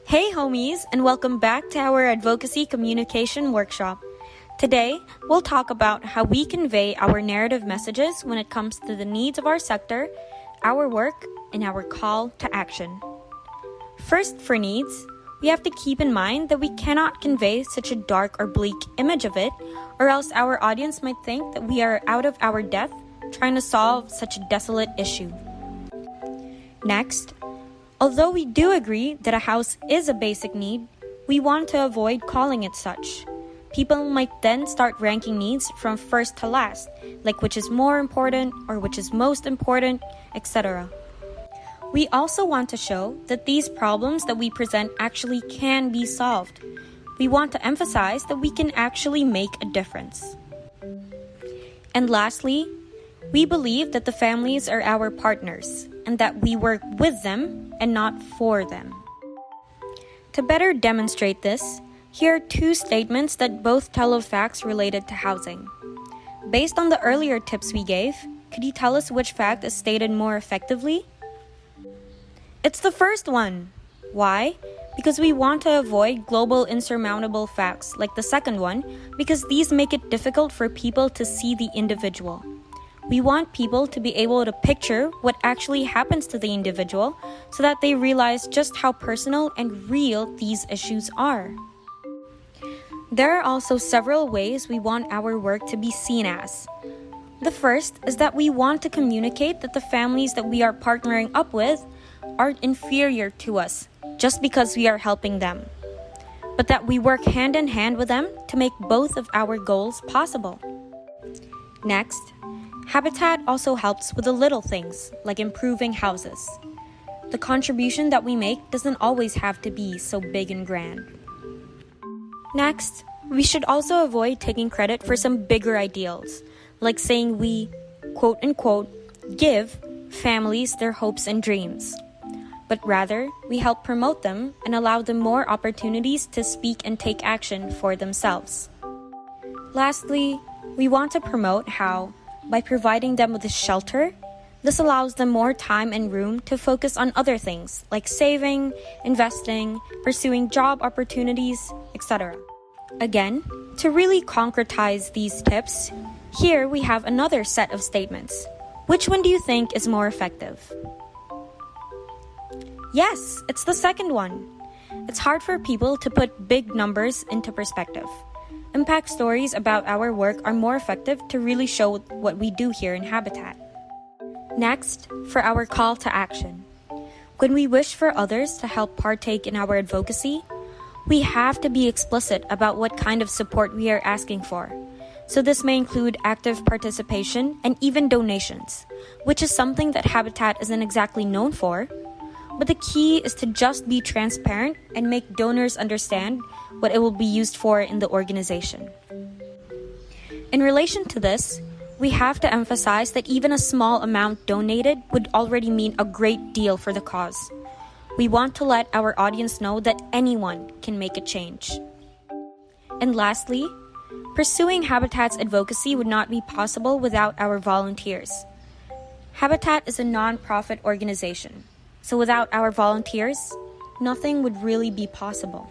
Hey homies, and welcome back to our Advocacy Communication Workshop. Today, we'll talk about how we convey our narrative messages when it comes to the needs of our sector, our work, and our call to action. First, for needs, we have to keep in mind that we cannot convey such a dark or bleak image of it, or else our audience might think that we are out of our depth trying to solve such a desolate issue. Next, although we do agree that a house is a basic need, we want to avoid calling it such. People might then start ranking needs from first to last, like which is more important or which is most important, etc. We also want to show that these problems that we present actually can be solved. We want to emphasize that we can actually make a difference. And lastly, we believe that the families are our partners and that we work with them and not for them. To better demonstrate this, here are two statements that both tell of facts related to housing. Based on the earlier tips we gave, could you tell us which fact is stated more effectively? It's the first one. Why? Because we want to avoid global insurmountable facts like the second one, because these make it difficult for people to see the individual. We want people to be able to picture what actually happens to the individual so that they realize just how personal and real these issues are. There are also several ways we want our work to be seen as. The first is that we want to communicate that the families that we are partnering up with aren't inferior to us just because we are helping them, but that we work hand in hand with them to make both of our goals possible. Next, Habitat also helps with the little things, like improving houses. The contribution that we make doesn't always have to be so big and grand. Next, we should also avoid taking credit for some bigger ideals, like saying we, quote-unquote, give families their hopes and dreams. But rather, we help promote them and allow them more opportunities to speak and take action for themselves. Lastly, we want to promote how, by providing them with a shelter, this allows them more time and room to focus on other things like saving, investing, pursuing job opportunities, etc. Again, to really concretize these tips, here we have another set of statements. Which one do you think is more effective? Yes, it's the second one. It's hard for people to put big numbers into perspective. Impact stories about our work are more effective to really show what we do here in Habitat. Next, for our call to action. When we wish for others to help partake in our advocacy, we have to be explicit about what kind of support we are asking for. So this may include active participation and even donations, which is something that Habitat isn't exactly known for. But the key is to just be transparent and make donors understand what it will be used for in the organization. In relation to this, we have to emphasize that even a small amount donated would already mean a great deal for the cause. We want to let our audience know that anyone can make a change. And lastly, pursuing Habitat's advocacy would not be possible without our volunteers. Habitat is a non-profit organization. So without our volunteers, nothing would really be possible.